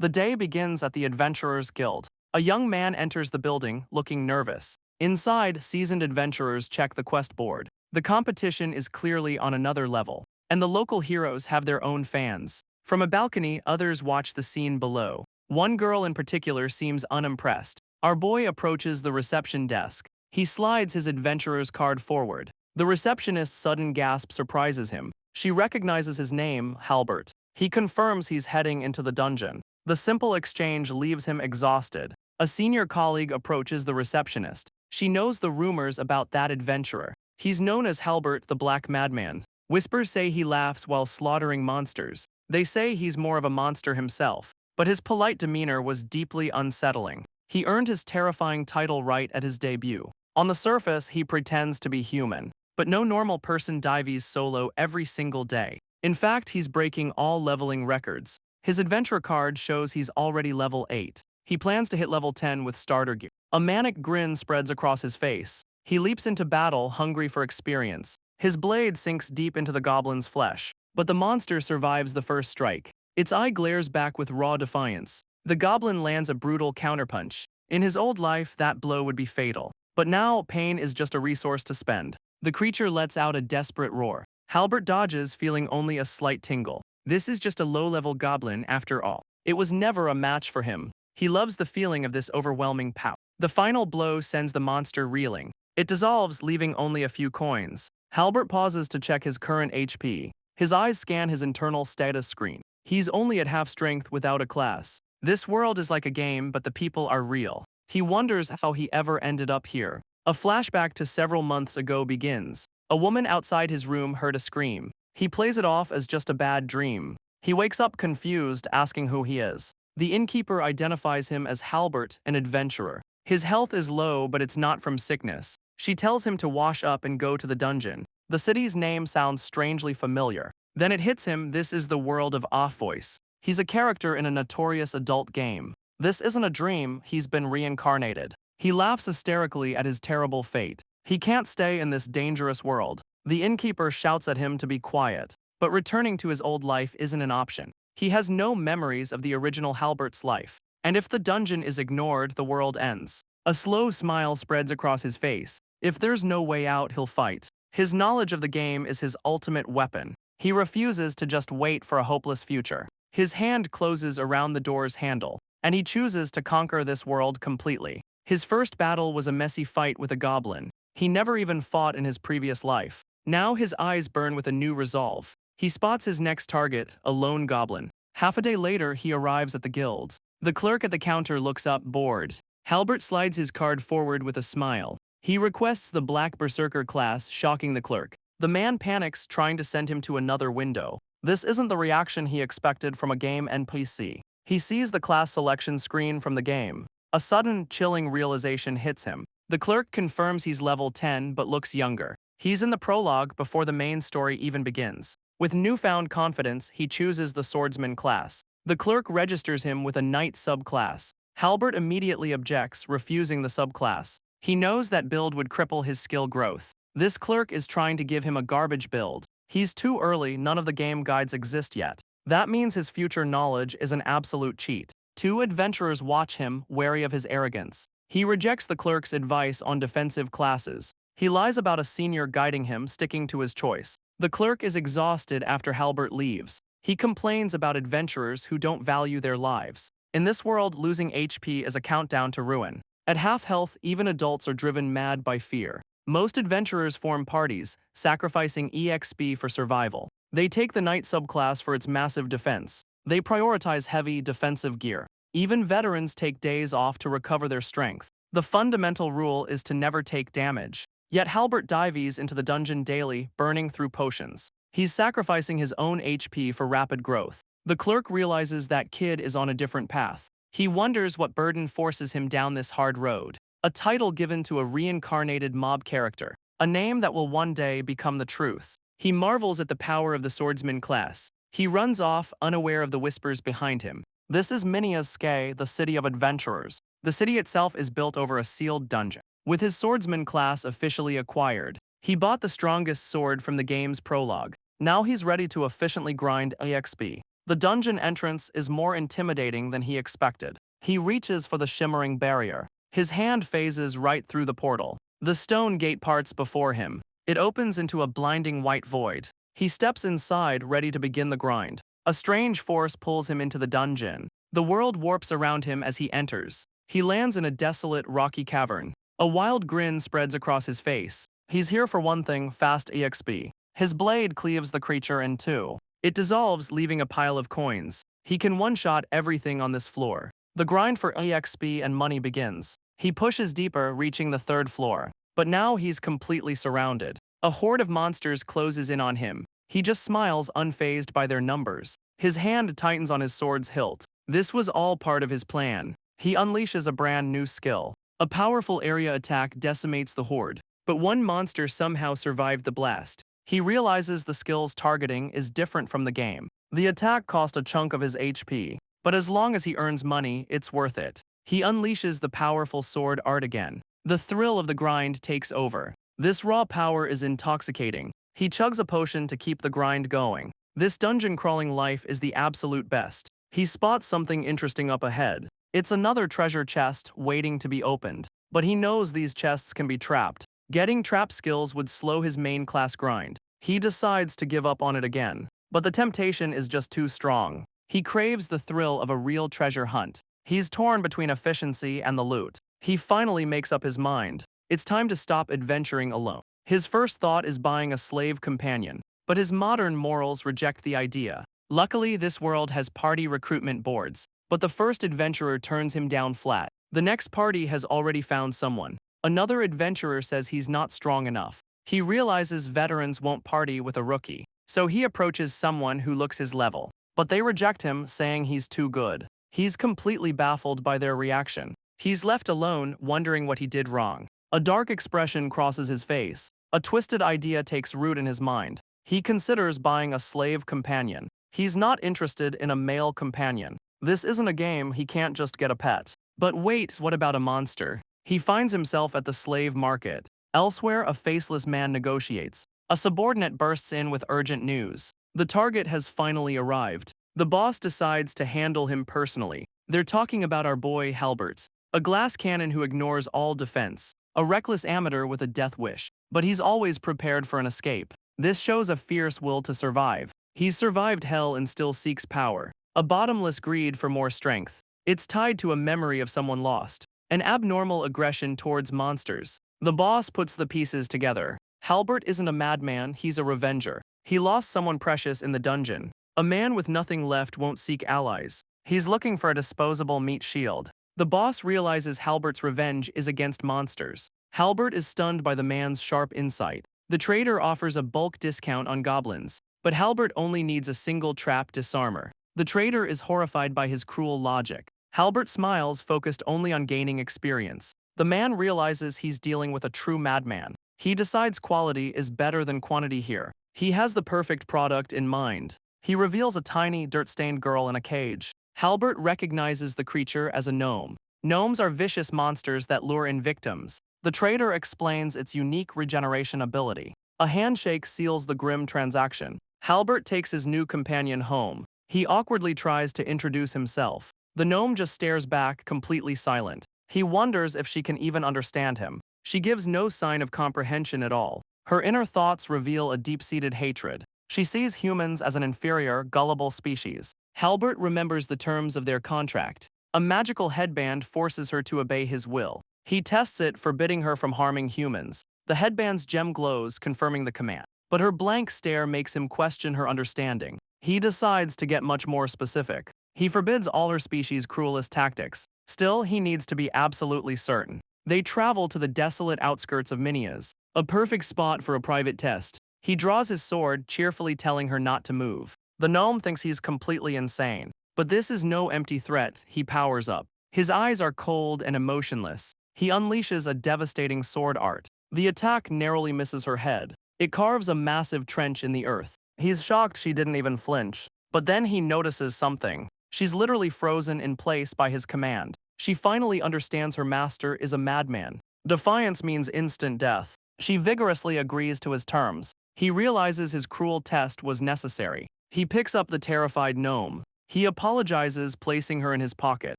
The day begins at the Adventurers Guild. A young man enters the building, looking nervous. Inside, seasoned adventurers check the quest board. The competition is clearly on another level, and the local heroes have their own fans. From a balcony, others watch the scene below. One girl in particular seems unimpressed. Our boy approaches the reception desk. He slides his adventurer's card forward. The receptionist's sudden gasp surprises him. She recognizes his name, Halbert. He confirms he's heading into the dungeon. The simple exchange leaves him exhausted. A senior colleague approaches the receptionist. She knows the rumors about that adventurer. He's known as Halbert the Black Madman. Whispers say he laughs while slaughtering monsters. They say he's more of a monster himself, but his polite demeanor was deeply unsettling. He earned his terrifying title right at his debut. On the surface, he pretends to be human, but no normal person dives solo every single day. In fact, he's breaking all leveling records. His adventure card shows he's already level 8. He plans to hit level 10 with starter gear. A manic grin spreads across his face. He leaps into battle, hungry for experience. His blade sinks deep into the goblin's flesh, but the monster survives the first strike. Its eye glares back with raw defiance. The goblin lands a brutal counterpunch. In his old life, that blow would be fatal. But now, pain is just a resource to spend. The creature lets out a desperate roar. Halbert dodges, feeling only a slight tingle. This is just a low-level goblin after all. It was never a match for him. He loves the feeling of this overwhelming power. The final blow sends the monster reeling. It dissolves, leaving only a few coins. Halbert pauses to check his current HP. His eyes scan his internal status screen. He's only at half strength without a class. This world is like a game, but the people are real. He wonders how he ever ended up here. A flashback to several months ago begins. A woman outside his room heard a scream. He plays it off as just a bad dream. He wakes up confused, asking who he is. The innkeeper identifies him as Halbert, an adventurer. His health is low, but it's not from sickness. She tells him to wash up and go to the dungeon. The city's name sounds strangely familiar. Then it hits him, this is the world of Off-Voice. He's a character in a notorious adult game. This isn't a dream, he's been reincarnated. He laughs hysterically at his terrible fate. He can't stay in this dangerous world. The innkeeper shouts at him to be quiet, but returning to his old life isn't an option. He has no memories of the original Halbert's life, and if the dungeon is ignored, the world ends. A slow smile spreads across his face. If there's no way out, he'll fight. His knowledge of the game is his ultimate weapon. He refuses to just wait for a hopeless future. His hand closes around the door's handle, and he chooses to conquer this world completely. His first battle was a messy fight with a goblin. He never even fought in his previous life. Now his eyes burn with a new resolve. He spots his next target, a lone goblin. Half a day later, he arrives at the guild. The clerk at the counter looks up, bored. Halbert slides his card forward with a smile. He requests the Black Berserker class, shocking the clerk. The man panics, trying to send him to another window. This isn't the reaction he expected from a game NPC. He sees the class selection screen from the game. A sudden, chilling realization hits him. The clerk confirms he's level 10 but looks younger. He's in the prologue before the main story even begins. With newfound confidence, he chooses the swordsman class. The clerk registers him with a knight subclass. Halbert immediately objects, refusing the subclass. He knows that build would cripple his skill growth. This clerk is trying to give him a garbage build. He's too early, none of the game guides exist yet. That means his future knowledge is an absolute cheat. Two adventurers watch him, wary of his arrogance. He rejects the clerk's advice on defensive classes. He lies about a senior guiding him, sticking to his choice. The clerk is exhausted after Halbert leaves. He complains about adventurers who don't value their lives. In this world, losing HP is a countdown to ruin. At half health, even adults are driven mad by fear. Most adventurers form parties, sacrificing EXP for survival. They take the knight subclass for its massive defense. They prioritize heavy, defensive gear. Even veterans take days off to recover their strength. The fundamental rule is to never take damage. Yet Halbert dives into the dungeon daily, burning through potions. He's sacrificing his own HP for rapid growth. The clerk realizes that kid is on a different path. He wonders what burden forces him down this hard road. A title given to a reincarnated mob character. A name that will one day become the truth. He marvels at the power of the swordsman class. He runs off, unaware of the whispers behind him. This is Manhwa, the city of adventurers. The city itself is built over a sealed dungeon. With his swordsman class officially acquired, he bought the strongest sword from the game's prologue. Now he's ready to efficiently grind EXP. The dungeon entrance is more intimidating than he expected. He reaches for the shimmering barrier. His hand phases right through the portal. The stone gate parts before him. It opens into a blinding white void. He steps inside, ready to begin the grind. A strange force pulls him into the dungeon. The world warps around him as he enters. He lands in a desolate, rocky cavern. A wild grin spreads across his face. He's here for one thing: fast EXP. His blade cleaves the creature in two. It dissolves, leaving a pile of coins. He can one-shot everything on this floor. The grind for EXP and money begins. He pushes deeper, reaching the third floor. But now he's completely surrounded. A horde of monsters closes in on him. He just smiles, unfazed by their numbers. His hand tightens on his sword's hilt. This was all part of his plan. He unleashes a brand new skill. A powerful area attack decimates the horde. But one monster somehow survived the blast. He realizes the skill's targeting is different from the game. The attack cost a chunk of his HP, but as long as he earns money, it's worth it. He unleashes the powerful sword art again. The thrill of the grind takes over. This raw power is intoxicating. He chugs a potion to keep the grind going. This dungeon-crawling life is the absolute best. He spots something interesting up ahead. It's another treasure chest waiting to be opened. But he knows these chests can be trapped. Getting trap skills would slow his main class grind. He decides to give up on it again. But the temptation is just too strong. He craves the thrill of a real treasure hunt. He's torn between efficiency and the loot. He finally makes up his mind. It's time to stop adventuring alone. His first thought is buying a slave companion. But his modern morals reject the idea. Luckily, this world has party recruitment boards. But the first adventurer turns him down flat. The next party has already found someone. Another adventurer says he's not strong enough. He realizes veterans won't party with a rookie, so he approaches someone who looks his level. But they reject him, saying he's too good. He's completely baffled by their reaction. He's left alone, wondering what he did wrong. A dark expression crosses his face. A twisted idea takes root in his mind. He considers buying a slave companion. He's not interested in a male companion. This isn't a game, he can't just get a pet. But wait, what about a monster? He finds himself at the slave market. Elsewhere, a faceless man negotiates. A subordinate bursts in with urgent news. The target has finally arrived. The boss decides to handle him personally. They're talking about our boy Halbert, a glass cannon who ignores all defense, a reckless amateur with a death wish. But he's always prepared for an escape. This shows a fierce will to survive. He's survived hell and still seeks power. A bottomless greed for more strength. It's tied to a memory of someone lost. An abnormal aggression towards monsters. The boss puts the pieces together. Halbert isn't a madman, he's a revenger. He lost someone precious in the dungeon. A man with nothing left won't seek allies. He's looking for a disposable meat shield. The boss realizes Halbert's revenge is against monsters. Halbert is stunned by the man's sharp insight. The trader offers a bulk discount on goblins, but Halbert only needs a single trap disarmer. The trader is horrified by his cruel logic. Halbert smiles, focused only on gaining experience. The man realizes he's dealing with a true madman. He decides quality is better than quantity here. He has the perfect product in mind. He reveals a tiny, dirt-stained girl in a cage. Halbert recognizes the creature as a gnome. Gnomes are vicious monsters that lure in victims. The trader explains its unique regeneration ability. A handshake seals the grim transaction. Halbert takes his new companion home. He awkwardly tries to introduce himself. The gnome just stares back, completely silent. He wonders if she can even understand him. She gives no sign of comprehension at all. Her inner thoughts reveal a deep-seated hatred. She sees humans as an inferior, gullible species. Halbert remembers the terms of their contract. A magical headband forces her to obey his will. He tests it, forbidding her from harming humans. The headband's gem glows, confirming the command. But her blank stare makes him question her understanding. He decides to get much more specific. He forbids all her species' cruelest tactics. Still, he needs to be absolutely certain. They travel to the desolate outskirts of Manhuas, a perfect spot for a private test. He draws his sword, cheerfully telling her not to move. The gnome thinks he's completely insane. But this is no empty threat. He powers up. His eyes are cold and emotionless. He unleashes a devastating sword art. The attack narrowly misses her head. It carves a massive trench in the earth. He's shocked she didn't even flinch. But then he notices something. She's literally frozen in place by his command. She finally understands her master is a madman. Defiance means instant death. She vigorously agrees to his terms. He realizes his cruel test was necessary. He picks up the terrified gnome. He apologizes, placing her in his pocket.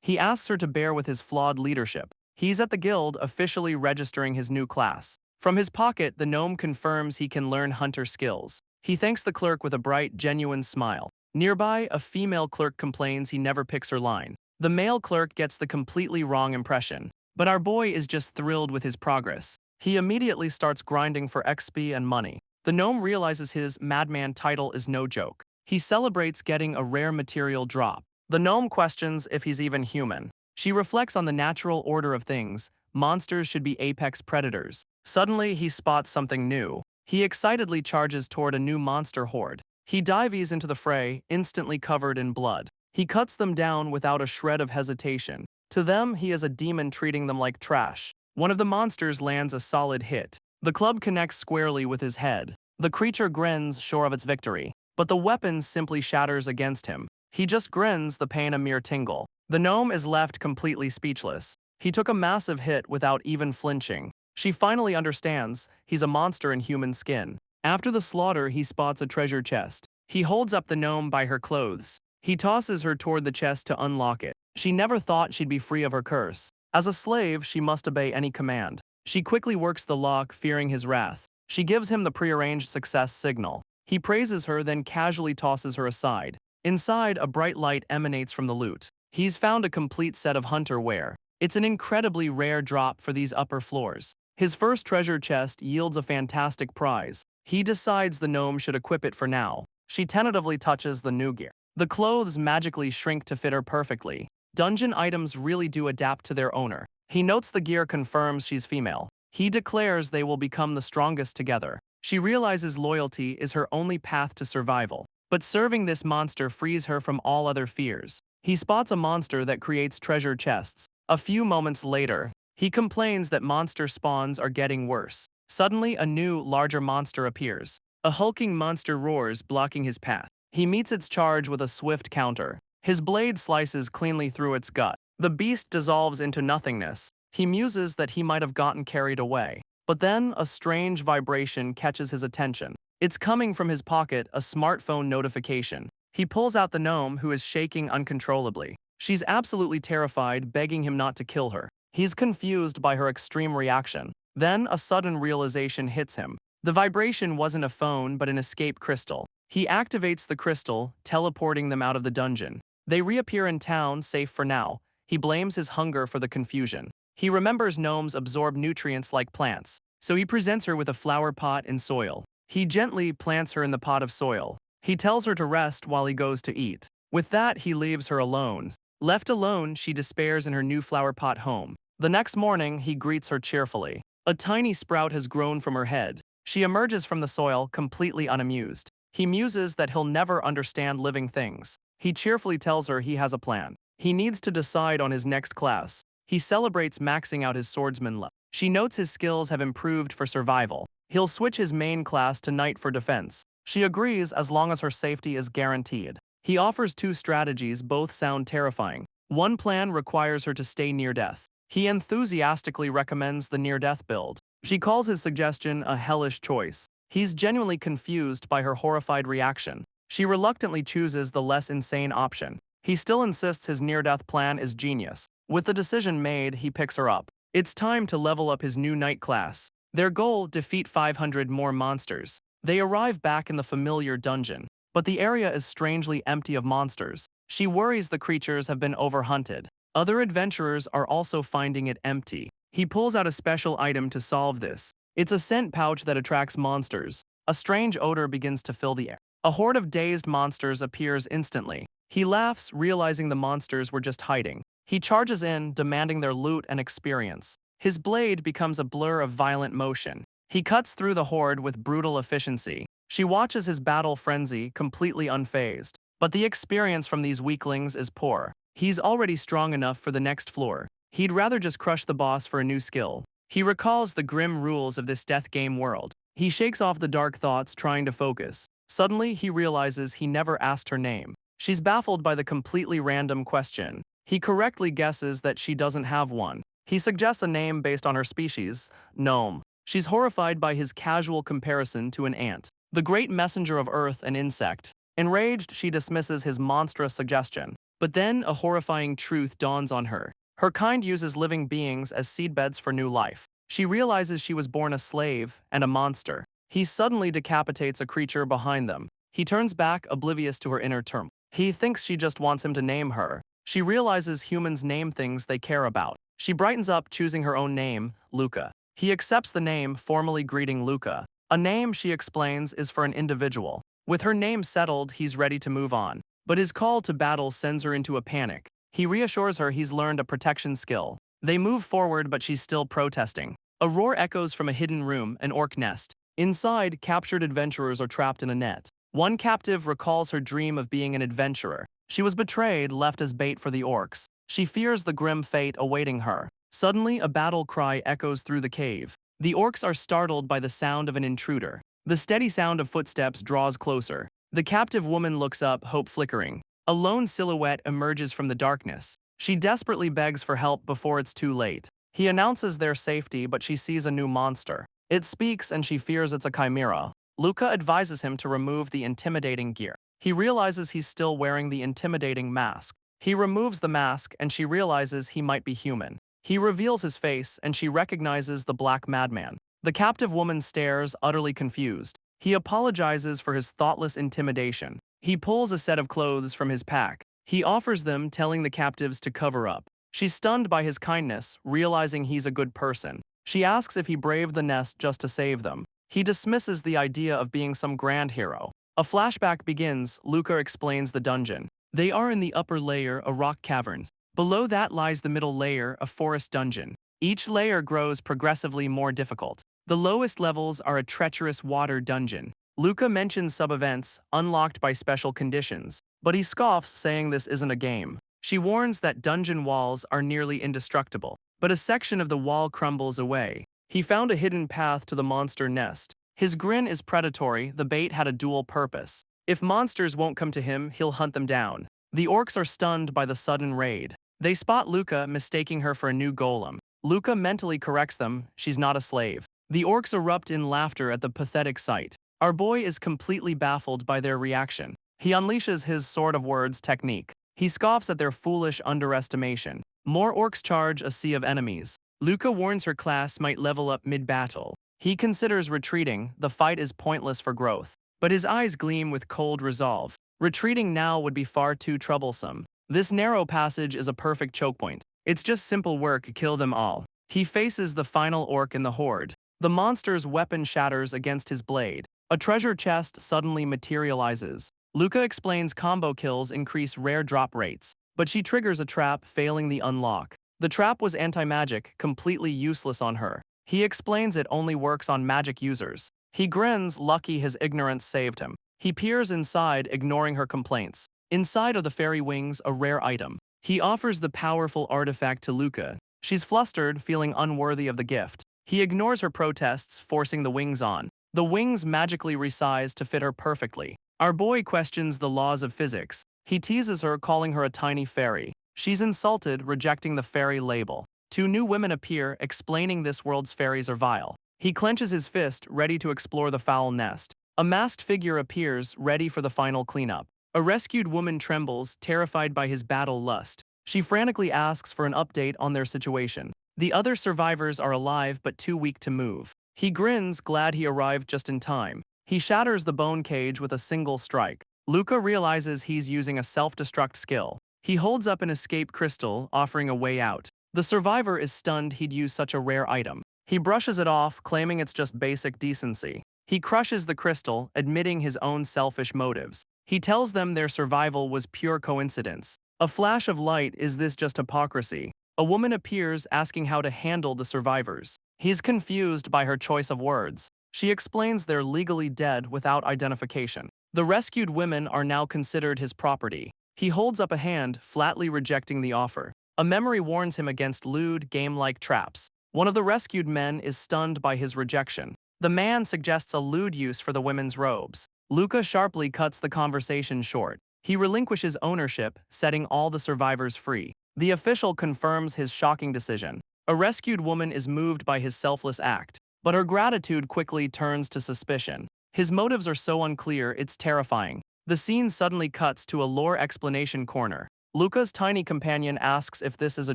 He asks her to bear with his flawed leadership. He's at the guild, officially registering his new class. From his pocket, the gnome confirms he can learn hunter skills. He thanks the clerk with a bright, genuine smile. Nearby, a female clerk complains he never picks her line. The male clerk gets the completely wrong impression. But our boy is just thrilled with his progress. He immediately starts grinding for XP and money. The gnome realizes his madman title is no joke. He celebrates getting a rare material drop. The gnome questions if he's even human. She reflects on the natural order of things. Monsters should be apex predators. Suddenly, he spots something new. He excitedly charges toward a new monster horde. He dives into the fray, instantly covered in blood. He cuts them down without a shred of hesitation. To them, he is a demon treating them like trash. One of the monsters lands a solid hit. The club connects squarely with his head. The creature grins, sure of its victory. But the weapon simply shatters against him. He just grins, the pain a mere tingle. The gnome is left completely speechless. He took a massive hit without even flinching. She finally understands he's a monster in human skin. After the slaughter, he spots a treasure chest. He holds up the gnome by her clothes. He tosses her toward the chest to unlock it. She never thought she'd be free of her curse. As a slave, she must obey any command. She quickly works the lock, fearing his wrath. She gives him the prearranged success signal. He praises her, then casually tosses her aside. Inside, a bright light emanates from the loot. He's found a complete set of hunter wear. It's an incredibly rare drop for these upper floors. His first treasure chest yields a fantastic prize. He decides the gnome should equip it for now. She tentatively touches the new gear. The clothes magically shrink to fit her perfectly. Dungeon items really do adapt to their owner. He notes the gear confirms she's female. He declares they will become the strongest together. She realizes loyalty is her only path to survival. But serving this monster frees her from all other fears. He spots a monster that creates treasure chests. A few moments later, he complains that monster spawns are getting worse. Suddenly, a new, larger monster appears. A hulking monster roars, blocking his path. He meets its charge with a swift counter. His blade slices cleanly through its gut. The beast dissolves into nothingness. He muses that he might have gotten carried away. But then, a strange vibration catches his attention. It's coming from his pocket, a smartphone notification. He pulls out the gnome, who is shaking uncontrollably. She's absolutely terrified, begging him not to kill her. He's confused by her extreme reaction. Then, a sudden realization hits him. The vibration wasn't a phone, but an escape crystal. He activates the crystal, teleporting them out of the dungeon. They reappear in town, safe for now. He blames his hunger for the confusion. He remembers gnomes absorb nutrients like plants, so he presents her with a flower pot and soil. He gently plants her in the pot of soil. He tells her to rest while he goes to eat. With that, he leaves her alone. Left alone, she despairs in her new flower pot home. The next morning, he greets her cheerfully. A tiny sprout has grown from her head. She emerges from the soil, completely unamused. He muses that he'll never understand living things. He cheerfully tells her he has a plan. He needs to decide on his next class. He celebrates maxing out his swordsman level. She notes his skills have improved for survival. He'll switch his main class to knight for defense. She agrees as long as her safety is guaranteed. He offers two strategies, both sound terrifying. One plan requires her to stay near death. He enthusiastically recommends the near-death build. She calls his suggestion a hellish choice. He's genuinely confused by her horrified reaction. She reluctantly chooses the less insane option. He still insists his near-death plan is genius. With the decision made, he picks her up. It's time to level up his new knight class. Their goal, defeat 500 more monsters. They arrive back in the familiar dungeon, but the area is strangely empty of monsters. She worries the creatures have been overhunted. Other adventurers are also finding it empty. He pulls out a special item to solve this. It's a scent pouch that attracts monsters. A strange odor begins to fill the air. A horde of dazed monsters appears instantly. He laughs, realizing the monsters were just hiding. He charges in, demanding their loot and experience. His blade becomes a blur of violent motion. He cuts through the horde with brutal efficiency. She watches his battle frenzy, completely unfazed. But the experience from these weaklings is poor. He's already strong enough for the next floor. He'd rather just crush the boss for a new skill. He recalls the grim rules of this death game world. He shakes off the dark thoughts, trying to focus. Suddenly, he realizes he never asked her name. She's baffled by the completely random question. He correctly guesses that she doesn't have one. He suggests a name based on her species, gnome. She's horrified by his casual comparison to an ant, the great messenger of earth and insect. Enraged, she dismisses his monstrous suggestion. But then a horrifying truth dawns on her. Her kind uses living beings as seedbeds for new life. She realizes she was born a slave and a monster. He suddenly decapitates a creature behind them. He turns back, oblivious to her inner turmoil. He thinks she just wants him to name her. She realizes humans name things they care about. She brightens up, choosing her own name, Luca. He accepts the name, formally greeting Luca. A name, she explains, is for an individual. With her name settled, he's ready to move on. But his call to battle sends her into a panic. He reassures her he's learned a protection skill. They move forward, but she's still protesting. A roar echoes from a hidden room, an orc nest. Inside, captured adventurers are trapped in a net. One captive recalls her dream of being an adventurer. She was betrayed, left as bait for the orcs. She fears the grim fate awaiting her. Suddenly, a battle cry echoes through the cave. The orcs are startled by the sound of an intruder. The steady sound of footsteps draws closer. The captive woman looks up, hope flickering. A lone silhouette emerges from the darkness. She desperately begs for help before it's too late. He announces their safety, but she sees a new monster. It speaks and she fears it's a chimera. Luca advises him to remove the intimidating gear. He realizes he's still wearing the intimidating mask. He removes the mask and she realizes he might be human. He reveals his face and she recognizes the black madman. The captive woman stares, utterly confused. He apologizes for his thoughtless intimidation. He pulls a set of clothes from his pack. He offers them, telling the captives to cover up. She's stunned by his kindness, realizing he's a good person. She asks if he braved the nest just to save them. He dismisses the idea of being some grand hero. A flashback begins. Luca explains the dungeon. They are in the upper layer, a rock caverns. Below that lies the middle layer, a forest dungeon. Each layer grows progressively more difficult. The lowest levels are a treacherous water dungeon. Luca mentions sub-events, unlocked by special conditions, but he scoffs, saying this isn't a game. She warns that dungeon walls are nearly indestructible, but a section of the wall crumbles away. He found a hidden path to the monster nest. His grin is predatory. The bait had a dual purpose. If monsters won't come to him, he'll hunt them down. The orcs are stunned by the sudden raid. They spot Luca, mistaking her for a new golem. Luca mentally corrects them. She's not a slave. The orcs erupt in laughter at the pathetic sight. Our boy is completely baffled by their reaction. He unleashes his sword of words technique. He scoffs at their foolish underestimation. More orcs charge a sea of enemies. Luca warns her class might level up mid-battle. He considers retreating. The fight is pointless for growth. But his eyes gleam with cold resolve. Retreating now would be far too troublesome. This narrow passage is a perfect choke point. It's just simple work, kill them all. He faces the final orc in the horde. The monster's weapon shatters against his blade. A treasure chest suddenly materializes. Luca explains combo kills increase rare drop rates, but she triggers a trap, failing the unlock. The trap was anti-magic, completely useless on her. He explains it only works on magic users. He grins, lucky his ignorance saved him. He peers inside, ignoring her complaints. Inside are the fairy wings, a rare item. He offers the powerful artifact to Luca. She's flustered, feeling unworthy of the gift. He ignores her protests, forcing the wings on. The wings magically resize to fit her perfectly. Our boy questions the laws of physics. He teases her, calling her a tiny fairy. She's insulted, rejecting the fairy label. Two new women appear, explaining this world's fairies are vile. He clenches his fist, ready to explore the foul nest. A masked figure appears, ready for the final cleanup. A rescued woman trembles, terrified by his battle lust. She frantically asks for an update on their situation. The other survivors are alive but too weak to move. He grins, glad he arrived just in time. He shatters the bone cage with a single strike. Luca realizes he's using a self-destruct skill. He holds up an escape crystal, offering a way out. The survivor is stunned he'd use such a rare item. He brushes it off, claiming it's just basic decency. He crushes the crystal, admitting his own selfish motives. He tells them their survival was pure coincidence. A flash of light, is this just hypocrisy? A woman appears, asking how to handle the survivors. He's confused by her choice of words. She explains they're legally dead without identification. The rescued women are now considered his property. He holds up a hand, flatly rejecting the offer. A memory warns him against lewd, game-like traps. One of the rescued men is stunned by his rejection. The man suggests a lewd use for the women's robes. Luca sharply cuts the conversation short. He relinquishes ownership, setting all the survivors free. The official confirms his shocking decision. A rescued woman is moved by his selfless act, but her gratitude quickly turns to suspicion. His motives are so unclear, it's terrifying. The scene suddenly cuts to a lore explanation corner. Luca's tiny companion asks if this is a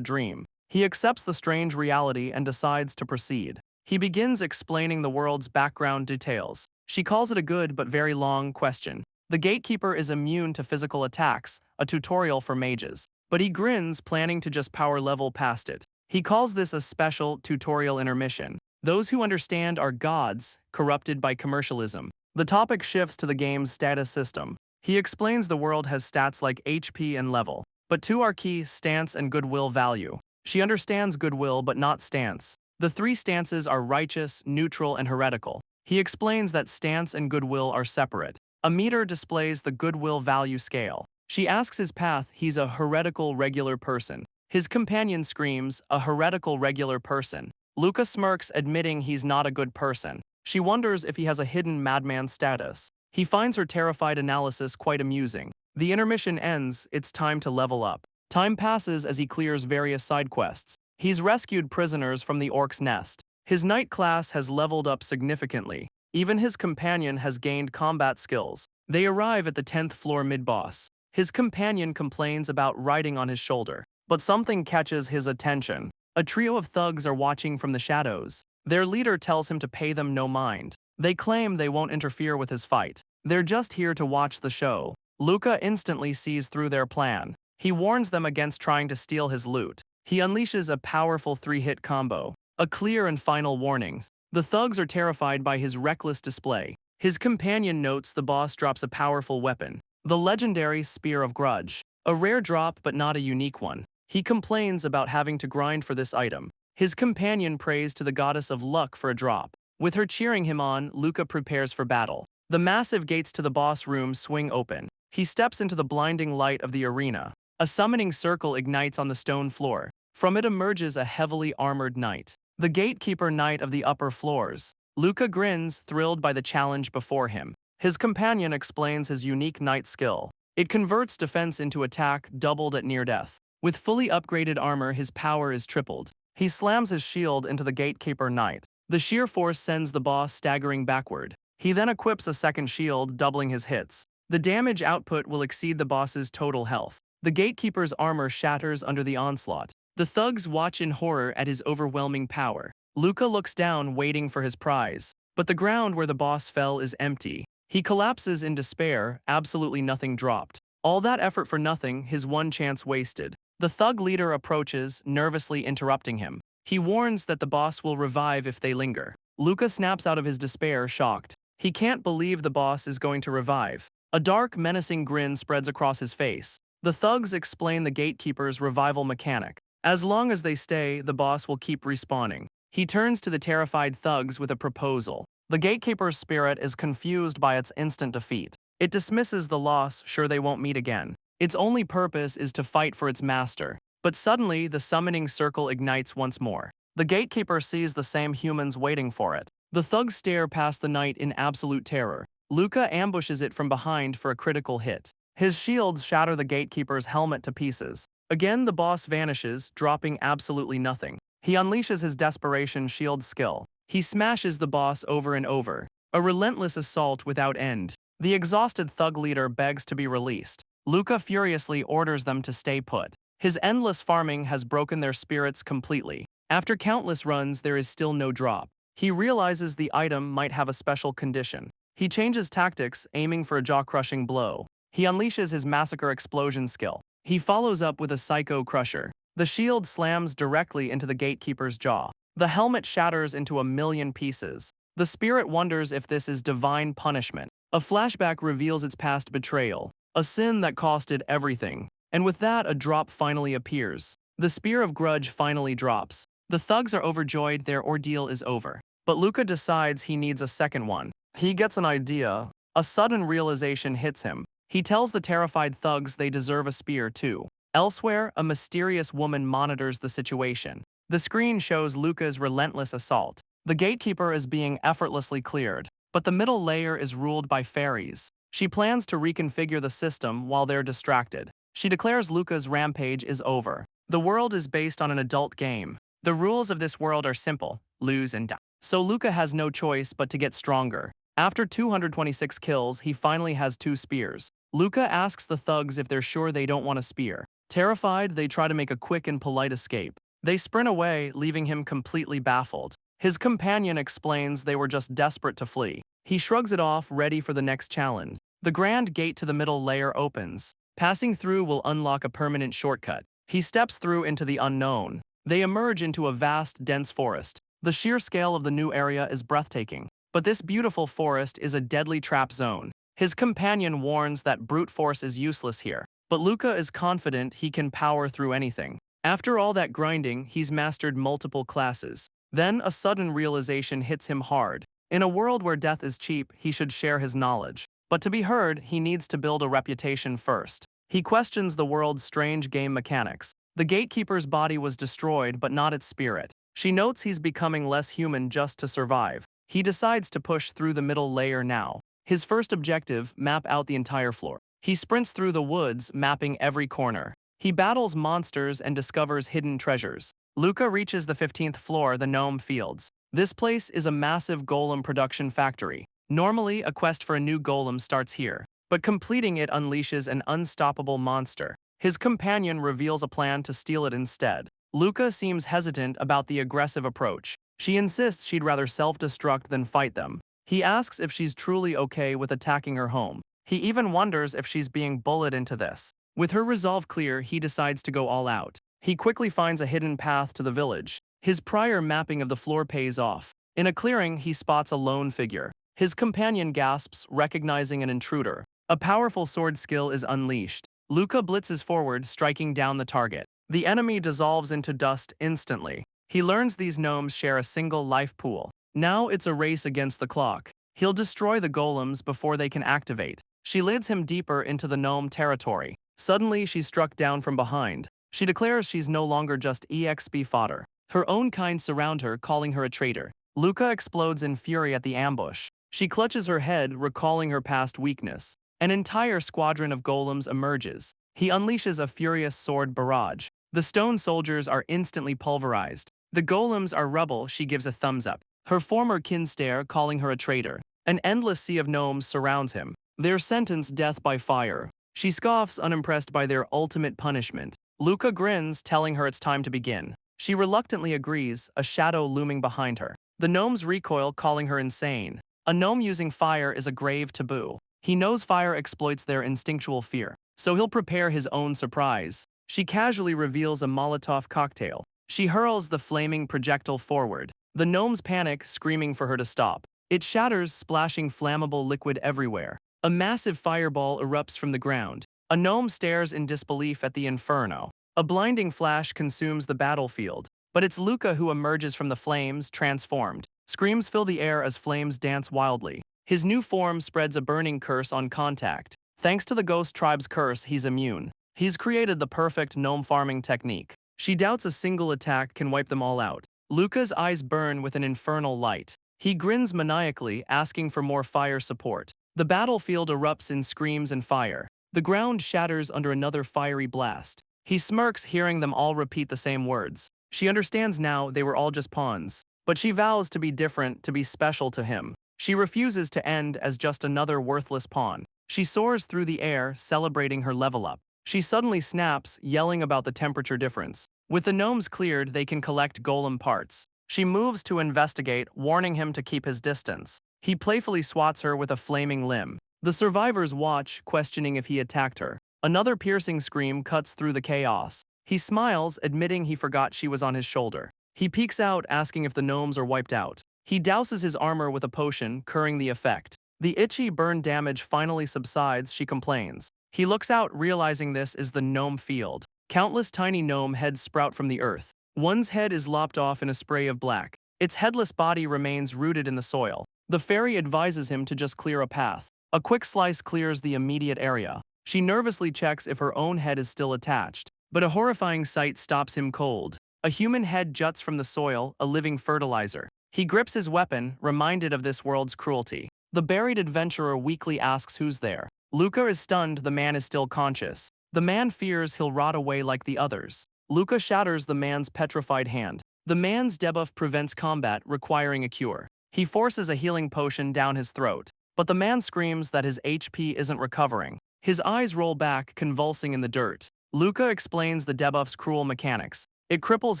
dream. He accepts the strange reality and decides to proceed. He begins explaining the world's background details. She calls it a good but very long question. The gatekeeper is immune to physical attacks, a tutorial for mages. But he grins, planning to just power level past it. He calls this a special tutorial intermission. Those who understand are gods, corrupted by commercialism. The topic shifts to the game's status system. He explains the world has stats like HP and level, but two are key: stance and goodwill value. She understands goodwill but not stance. The three stances are righteous, neutral, and heretical. He explains that stance and goodwill are separate. A meter displays the goodwill value scale. She asks his path. He's a heretical regular person. His companion screams, "A heretical regular person." Luca smirks, admitting he's not a good person. She wonders if he has a hidden madman status. He finds her terrified analysis quite amusing. The intermission ends. It's time to level up. Time passes as he clears various side quests. He's rescued prisoners from the orc's nest. His knight class has leveled up significantly. Even his companion has gained combat skills. They arrive at the 10th floor mid-boss. His companion complains about riding on his shoulder, but something catches his attention. A trio of thugs are watching from the shadows. Their leader tells him to pay them no mind. They claim they won't interfere with his fight. They're just here to watch the show. Luca instantly sees through their plan. He warns them against trying to steal his loot. He unleashes a powerful 3-hit combo. A clear and final warnings. The thugs are terrified by his reckless display. His companion notes the boss drops a powerful weapon, the legendary Spear of Grudge. A rare drop but not a unique one. He complains about having to grind for this item. His companion prays to the goddess of luck for a drop. With her cheering him on, Luca prepares for battle. The massive gates to the boss room swing open. He steps into the blinding light of the arena. A summoning circle ignites on the stone floor. From it emerges a heavily armored knight, the gatekeeper knight of the upper floors. Luca grins, thrilled by the challenge before him. His companion explains his unique knight skill. It converts defense into attack, doubled at near death. With fully upgraded armor, his power is tripled. He slams his shield into the gatekeeper knight. The sheer force sends the boss staggering backward. He then equips a second shield, doubling his hits. The damage output will exceed the boss's total health. The gatekeeper's armor shatters under the onslaught. The thugs watch in horror at his overwhelming power. Luca looks down, waiting for his prize. But the ground where the boss fell is empty. He collapses in despair, absolutely nothing dropped. All that effort for nothing, his one chance wasted. The thug leader approaches, nervously interrupting him. He warns that the boss will revive if they linger. Luca snaps out of his despair, shocked. He can't believe the boss is going to revive. A dark, menacing grin spreads across his face. The thugs explain the gatekeeper's revival mechanic. As long as they stay, the boss will keep respawning. He turns to the terrified thugs with a proposal. The gatekeeper's spirit is confused by its instant defeat. It dismisses the loss, sure they won't meet again. Its only purpose is to fight for its master. But suddenly, the summoning circle ignites once more. The gatekeeper sees the same humans waiting for it. The thugs stare past the knight in absolute terror. Luca ambushes it from behind for a critical hit. His shields shatter the gatekeeper's helmet to pieces. Again, the boss vanishes, dropping absolutely nothing. He unleashes his desperation shield skill. He smashes the boss over and over. A relentless assault without end. The exhausted thug leader begs to be released. Luca furiously orders them to stay put. His endless farming has broken their spirits completely. After countless runs, there is still no drop. He realizes the item might have a special condition. He changes tactics, aiming for a jaw-crushing blow. He unleashes his massacre explosion skill. He follows up with a psycho crusher. The shield slams directly into the gatekeeper's jaw. The helmet shatters into a million pieces. The spirit wonders if this is divine punishment. A flashback reveals its past betrayal, a sin that costed everything. And with that, a drop finally appears. The Spear of Grudge finally drops. The thugs are overjoyed, their ordeal is over. But Luca decides he needs a second one. He gets an idea. A sudden realization hits him. He tells the terrified thugs they deserve a spear too. Elsewhere, a mysterious woman monitors the situation. The screen shows Luca's relentless assault. The gatekeeper is being effortlessly cleared, but the middle layer is ruled by fairies. She plans to reconfigure the system while they're distracted. She declares Luca's rampage is over. The world is based on an adult game. The rules of this world are simple: lose and die. So Luca has no choice but to get stronger. After 226 kills, he finally has 2 spears. Luca asks the thugs if they're sure they don't want a spear. Terrified, they try to make a quick and polite escape. They sprint away, leaving him completely baffled. His companion explains they were just desperate to flee. He shrugs it off, ready for the next challenge. The grand gate to the middle layer opens. Passing through will unlock a permanent shortcut. He steps through into the unknown. They emerge into a vast, dense forest. The sheer scale of the new area is breathtaking. But this beautiful forest is a deadly trap zone. His companion warns that brute force is useless here. But Luca is confident he can power through anything. After all that grinding, he's mastered multiple classes. Then a sudden realization hits him hard. In a world where death is cheap, he should share his knowledge. But to be heard, he needs to build a reputation first. He questions the world's strange game mechanics. The gatekeeper's body was destroyed, but not its spirit. She notes he's becoming less human just to survive. He decides to push through the middle layer now. His first objective, map out the entire floor. He sprints through the woods, mapping every corner. He battles monsters and discovers hidden treasures. Luca reaches the 15th floor, the gnome fields. This place is a massive golem production factory. Normally, a quest for a new golem starts here, but completing it unleashes an unstoppable monster. His companion reveals a plan to steal it instead. Luca seems hesitant about the aggressive approach. She insists she'd rather self-destruct than fight them. He asks if she's truly okay with attacking her home. He even wonders if she's being bullied into this. With her resolve clear, he decides to go all out. He quickly finds a hidden path to the village. His prior mapping of the floor pays off. In a clearing, he spots a lone figure. His companion gasps, recognizing an intruder. A powerful sword skill is unleashed. Luca blitzes forward, striking down the target. The enemy dissolves into dust instantly. He learns these gnomes share a single life pool. Now it's a race against the clock. He'll destroy the golems before they can activate. She leads him deeper into the gnome territory. Suddenly, she's struck down from behind. She declares she's no longer just EXP fodder. Her own kind surround her, calling her a traitor. Luca explodes in fury at the ambush. She clutches her head, recalling her past weakness. An entire squadron of golems emerges. He unleashes a furious sword barrage. The stone soldiers are instantly pulverized. The golems are rubble. She gives a thumbs up. Her former kin stare, calling her a traitor. An endless sea of gnomes surrounds him. They're sentenced death by fire. She scoffs, unimpressed by their ultimate punishment. Luca grins, telling her it's time to begin. She reluctantly agrees, a shadow looming behind her. The gnomes recoil, calling her insane. A gnome using fire is a grave taboo. He knows fire exploits their instinctual fear, so he'll prepare his own surprise. She casually reveals a Molotov cocktail. She hurls the flaming projectile forward. The gnomes panic, screaming for her to stop. It shatters, splashing flammable liquid everywhere. A massive fireball erupts from the ground. A gnome stares in disbelief at the inferno. A blinding flash consumes the battlefield. But it's Luca who emerges from the flames, transformed. Screams fill the air as flames dance wildly. His new form spreads a burning curse on contact. Thanks to the ghost tribe's curse, he's immune. He's created the perfect gnome farming technique. She doubts a single attack can wipe them all out. Luca's eyes burn with an infernal light. He grins maniacally, asking for more fire support. The battlefield erupts in screams and fire. The ground shatters under another fiery blast. He smirks, hearing them all repeat the same words. She understands now they were all just pawns. But she vows to be different, to be special to him. She refuses to end as just another worthless pawn. She soars through the air, celebrating her level up. She suddenly snaps, yelling about the temperature difference. With the gnomes cleared, they can collect golem parts. She moves to investigate, warning him to keep his distance. He playfully swats her with a flaming limb. The survivors watch, questioning if he attacked her. Another piercing scream cuts through the chaos. He smiles, admitting he forgot she was on his shoulder. He peeks out, asking if the gnomes are wiped out. He douses his armor with a potion, curing the effect. The itchy burn damage finally subsides, she complains. He looks out, realizing this is the gnome field. Countless tiny gnome heads sprout from the earth. One's head is lopped off in a spray of black. Its headless body remains rooted in the soil. The fairy advises him to just clear a path. A quick slice clears the immediate area. She nervously checks if her own head is still attached. But a horrifying sight stops him cold. A human head juts from the soil, a living fertilizer. He grips his weapon, reminded of this world's cruelty. The buried adventurer weakly asks who's there. Luca is stunned, the man is still conscious. The man fears he'll rot away like the others. Luca shatters the man's petrified hand. The man's debuff prevents combat, requiring a cure. He forces a healing potion down his throat. But the man screams that his HP isn't recovering. His eyes roll back, convulsing in the dirt. Luca explains the debuff's cruel mechanics. It cripples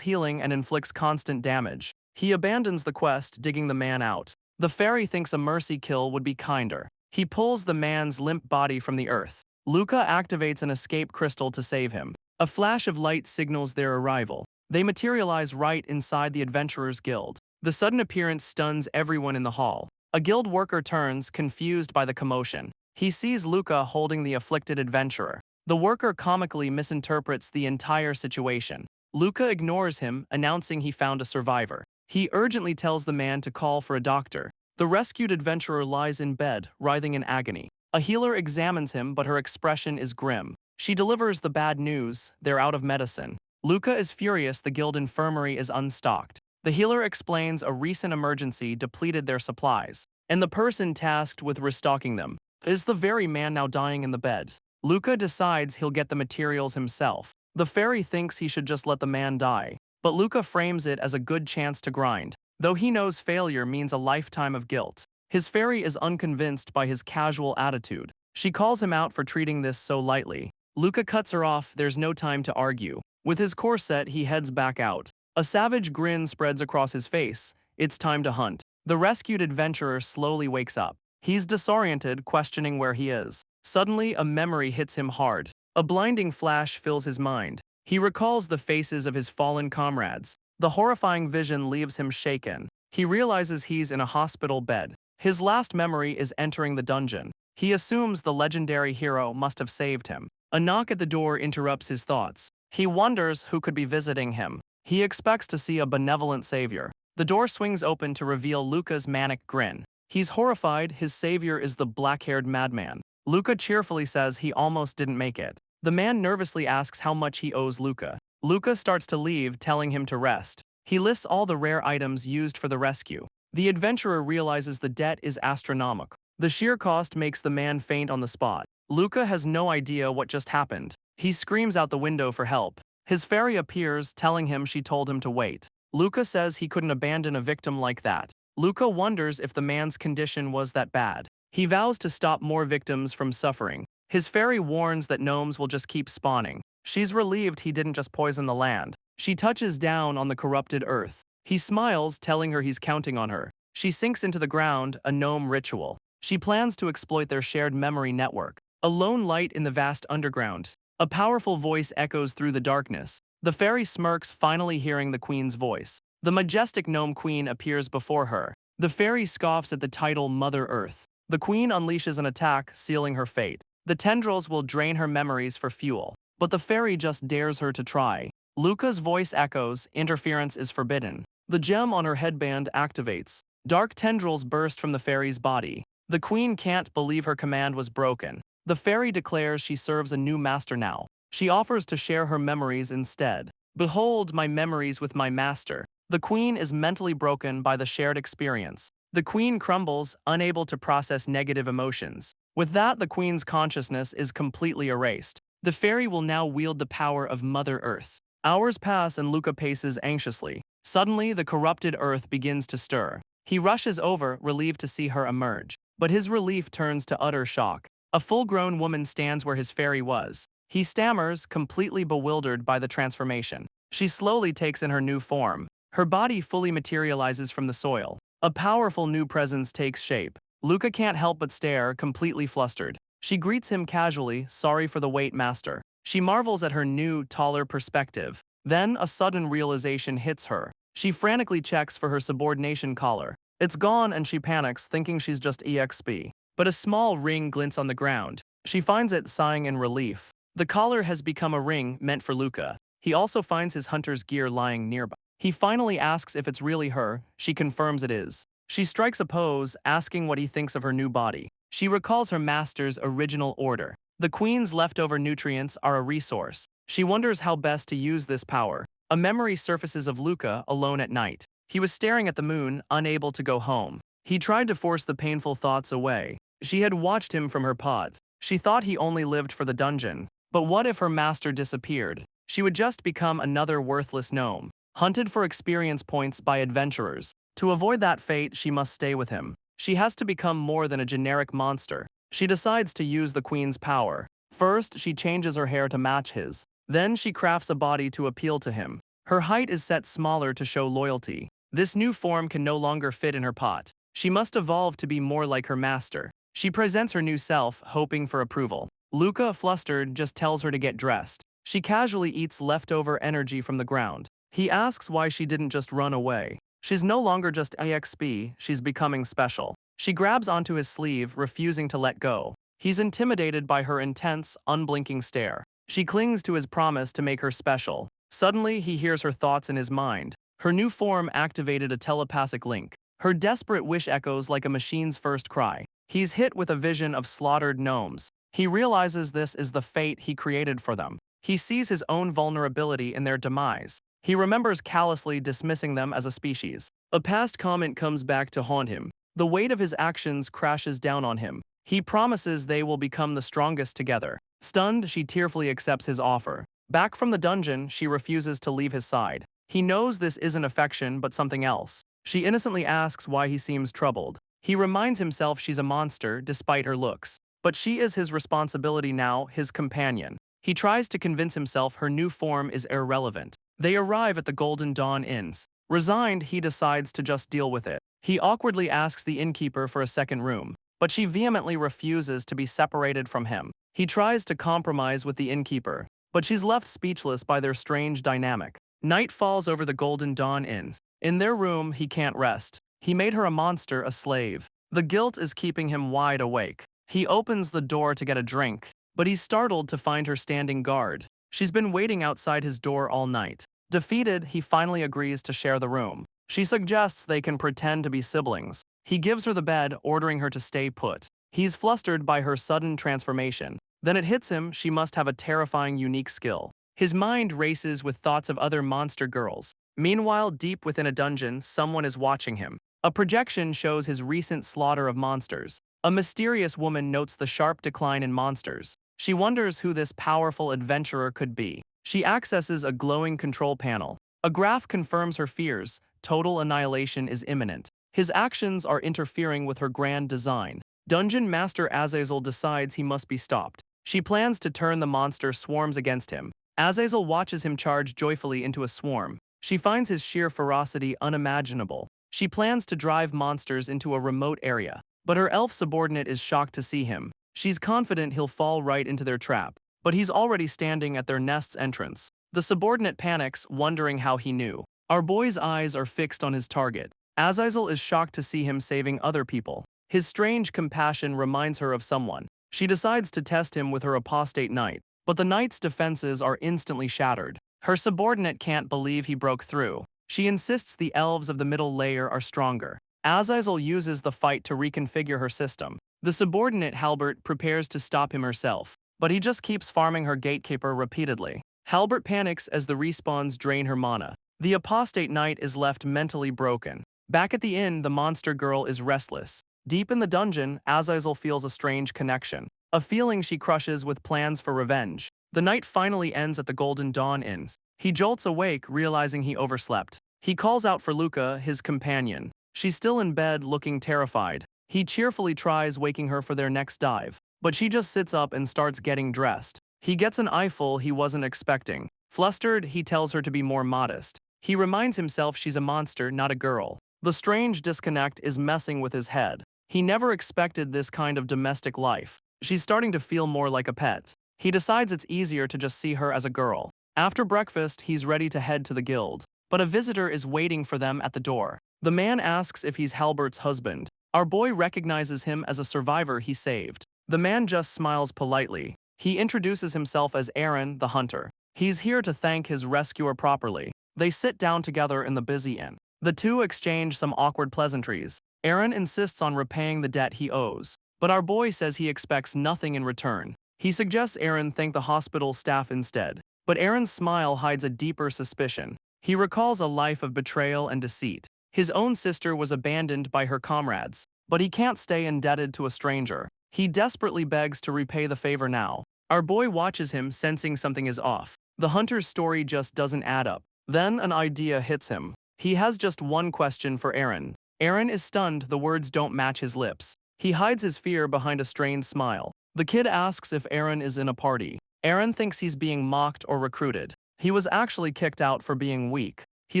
healing and inflicts constant damage. He abandons the quest, digging the man out. The fairy thinks a mercy kill would be kinder. He pulls the man's limp body from the earth. Luca activates an escape crystal to save him. A flash of light signals their arrival. They materialize right inside the Adventurers Guild. The sudden appearance stuns everyone in the hall. A guild worker turns, confused by the commotion. He sees Luca holding the afflicted adventurer. The worker comically misinterprets the entire situation. Luca ignores him, announcing he found a survivor. He urgently tells the man to call for a doctor. The rescued adventurer lies in bed, writhing in agony. A healer examines him, but her expression is grim. She delivers the bad news: they're out of medicine. Luca is furious the guild infirmary is unstocked. The healer explains a recent emergency depleted their supplies, and the person tasked with restocking them is the very man now dying in the bed. Luca decides he'll get the materials himself. The fairy thinks he should just let the man die, but Luca frames it as a good chance to grind, though he knows failure means a lifetime of guilt. His fairy is unconvinced by his casual attitude. She calls him out for treating this so lightly. Luca cuts her off, there's no time to argue. With his corset, he heads back out. A savage grin spreads across his face. It's time to hunt. The rescued adventurer slowly wakes up. He's disoriented, questioning where he is. Suddenly, a memory hits him hard. A blinding flash fills his mind. He recalls the faces of his fallen comrades. The horrifying vision leaves him shaken. He realizes he's in a hospital bed. His last memory is entering the dungeon. He assumes the legendary hero must have saved him. A knock at the door interrupts his thoughts. He wonders who could be visiting him. He expects to see a benevolent savior. The door swings open to reveal Luca's manic grin. He's horrified. His savior is the black-haired madman. Luca cheerfully says he almost didn't make it. The man nervously asks how much he owes Luca. Luca starts to leave, telling him to rest. He lists all the rare items used for the rescue. The adventurer realizes the debt is astronomical. The sheer cost makes the man faint on the spot. Luca has no idea what just happened. He screams out the window for help. His fairy appears, telling him she told him to wait. Luca says he couldn't abandon a victim like that. Luca wonders if the man's condition was that bad. He vows to stop more victims from suffering. His fairy warns that gnomes will just keep spawning. She's relieved he didn't just poison the land. She touches down on the corrupted earth. He smiles, telling her he's counting on her. She sinks into the ground, a gnome ritual. She plans to exploit their shared memory network. A lone light in the vast underground. A powerful voice echoes through the darkness. The fairy smirks, finally hearing the queen's voice. The majestic gnome queen appears before her. The fairy scoffs at the title Mother Earth. The queen unleashes an attack, sealing her fate. The tendrils will drain her memories for fuel, but the fairy just dares her to try. Luca's voice echoes, interference is forbidden. The gem on her headband activates. Dark tendrils burst from the fairy's body. The queen can't believe her command was broken. The fairy declares she serves a new master now. She offers to share her memories instead. Behold my memories with my master. The queen is mentally broken by the shared experience. The queen crumbles, unable to process negative emotions. With that, the queen's consciousness is completely erased. The fairy will now wield the power of Mother Earth. Hours pass and Luca paces anxiously. Suddenly, the corrupted earth begins to stir. He rushes over, relieved to see her emerge. But his relief turns to utter shock. A full-grown woman stands where his fairy was. He stammers, completely bewildered by the transformation. She slowly takes in her new form. Her body fully materializes from the soil. A powerful new presence takes shape. Luca can't help but stare, completely flustered. She greets him casually, sorry for the wait, master. She marvels at her new, taller perspective. Then, a sudden realization hits her. She frantically checks for her subordination collar. It's gone and she panics, thinking she's just EXP. But a small ring glints on the ground. She finds it, sighing in relief. The collar has become a ring meant for Luca. He also finds his hunter's gear lying nearby. He finally asks if it's really her. She confirms it is. She strikes a pose, asking what he thinks of her new body. She recalls her master's original order. The queen's leftover nutrients are a resource. She wonders how best to use this power. A memory surfaces of Luca alone at night. He was staring at the moon, unable to go home. He tried to force the painful thoughts away. She had watched him from her pods. She thought he only lived for the dungeon. But what if her master disappeared? She would just become another worthless gnome, hunted for experience points by adventurers. To avoid that fate, she must stay with him. She has to become more than a generic monster. She decides to use the queen's power. First, she changes her hair to match his. Then she crafts a body to appeal to him. Her height is set smaller to show loyalty. This new form can no longer fit in her pot. She must evolve to be more like her master. She presents her new self, hoping for approval. Luca, flustered, just tells her to get dressed. She casually eats leftover energy from the ground. He asks why she didn't just run away. She's no longer just EXP, she's becoming special. She grabs onto his sleeve, refusing to let go. He's intimidated by her intense, unblinking stare. She clings to his promise to make her special. Suddenly, he hears her thoughts in his mind. Her new form activated a telepathic link. Her desperate wish echoes like a machine's first cry. He's hit with a vision of slaughtered gnomes. He realizes this is the fate he created for them. He sees his own vulnerability in their demise. He remembers callously dismissing them as a species. A past comment comes back to haunt him. The weight of his actions crashes down on him. He promises they will become the strongest together. Stunned, she tearfully accepts his offer. Back from the dungeon, she refuses to leave his side. He knows this isn't affection but something else. She innocently asks why he seems troubled. He reminds himself she's a monster despite her looks. But she is his responsibility now, his companion. He tries to convince himself her new form is irrelevant. They arrive at the Golden Dawn Inns. Resigned, he decides to just deal with it. He awkwardly asks the innkeeper for a second room, but she vehemently refuses to be separated from him. He tries to compromise with the innkeeper, but she's left speechless by their strange dynamic. Night falls over the Golden Dawn Inns. In their room, he can't rest. He made her a monster, a slave. The guilt is keeping him wide awake. He opens the door to get a drink, but he's startled to find her standing guard. She's been waiting outside his door all night. Defeated, he finally agrees to share the room. She suggests they can pretend to be siblings. He gives her the bed, ordering her to stay put. He's flustered by her sudden transformation. Then it hits him she must have a terrifying unique skill. His mind races with thoughts of other monster girls. Meanwhile, deep within a dungeon, someone is watching him. A projection shows his recent slaughter of monsters. A mysterious woman notes the sharp decline in monsters. She wonders who this powerful adventurer could be. She accesses a glowing control panel. A graph confirms her fears. Total annihilation is imminent. His actions are interfering with her grand design. Dungeon Master Azazel decides he must be stopped. She plans to turn the monster swarms against him. Azazel watches him charge joyfully into a swarm. She finds his sheer ferocity unimaginable. She plans to drive monsters into a remote area, but her elf subordinate is shocked to see him. She's confident he'll fall right into their trap, but he's already standing at their nest's entrance. The subordinate panics, wondering how he knew. Our boy's eyes are fixed on his target. Azazel is shocked to see him saving other people. His strange compassion reminds her of someone. She decides to test him with her apostate knight, but the knight's defenses are instantly shattered. Her subordinate can't believe he broke through. She insists the elves of the middle layer are stronger. Azazel uses the fight to reconfigure her system. The subordinate Halbert prepares to stop him herself, but he just keeps farming her gatekeeper repeatedly. Halbert panics as the respawns drain her mana. The apostate knight is left mentally broken. Back at the inn, the monster girl is restless. Deep in the dungeon, Azazel feels a strange connection, a feeling she crushes with plans for revenge. The night finally ends at the Golden Dawn Inns. He jolts awake, realizing he overslept. He calls out for Luca, his companion. She's still in bed, looking terrified. He cheerfully tries waking her for their next dive, but she just sits up and starts getting dressed. He gets an eyeful he wasn't expecting. Flustered, he tells her to be more modest. He reminds himself she's a monster, not a girl. The strange disconnect is messing with his head. He never expected this kind of domestic life. She's starting to feel more like a pet. He decides it's easier to just see her as a girl. After breakfast, he's ready to head to the guild, but a visitor is waiting for them at the door. The man asks if he's Halbert's husband. Our boy recognizes him as a survivor he saved. The man just smiles politely. He introduces himself as Aaron, the hunter. He's here to thank his rescuer properly. They sit down together in the busy inn. The two exchange some awkward pleasantries. Aaron insists on repaying the debt he owes, but our boy says he expects nothing in return. He suggests Aaron thank the hospital staff instead, but Aaron's smile hides a deeper suspicion. He recalls a life of betrayal and deceit. His own sister was abandoned by her comrades, but he can't stay indebted to a stranger. He desperately begs to repay the favor now. Our boy watches him, sensing something is off. The hunter's story just doesn't add up. Then an idea hits him. He has just one question for Aaron. Aaron is stunned, the words don't match his lips. He hides his fear behind a strained smile. The kid asks if Aaron is in a party. Aaron thinks he's being mocked or recruited. He was actually kicked out for being weak. He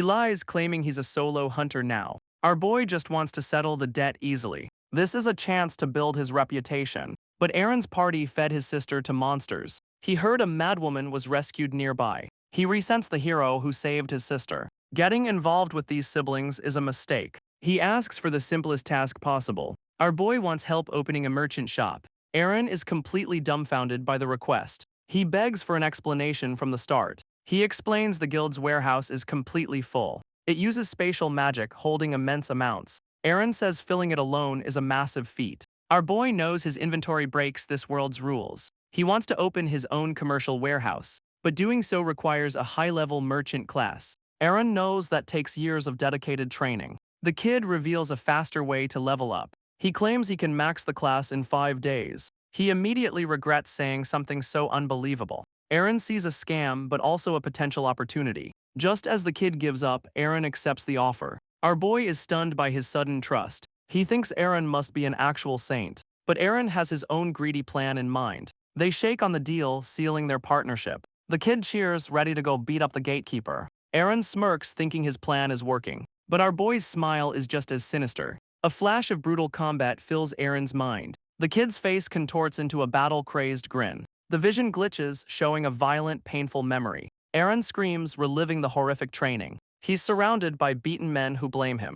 lies, claiming he's a solo hunter now. Our boy just wants to settle the debt easily. This is a chance to build his reputation. But Aaron's party fed his sister to monsters. He heard a madwoman was rescued nearby. He resents the hero who saved his sister. Getting involved with these siblings is a mistake. He asks for the simplest task possible. Our boy wants help opening a merchant shop. Aaron is completely dumbfounded by the request. He begs for an explanation from the start. He explains the guild's warehouse is completely full. It uses spatial magic holding immense amounts. Aaron says filling it alone is a massive feat. Our boy knows his inventory breaks this world's rules. He wants to open his own commercial warehouse, but doing so requires a high-level merchant class. Aaron knows that takes years of dedicated training. The kid reveals a faster way to level up. He claims he can max the class in 5 days. He immediately regrets saying something so unbelievable. Aaron sees a scam but also a potential opportunity. Just as the kid gives up, Aaron accepts the offer. Our boy is stunned by his sudden trust. He thinks Aaron must be an actual saint, but Aaron has his own greedy plan in mind. They shake on the deal, sealing their partnership. The kid cheers, ready to go beat up the gatekeeper. Aaron smirks, thinking his plan is working. But our boy's smile is just as sinister. A flash of brutal combat fills Aaron's mind. The kid's face contorts into a battle-crazed grin. The vision glitches, showing a violent, painful memory. Aaron screams, reliving the horrific training. He's surrounded by beaten men who blame him.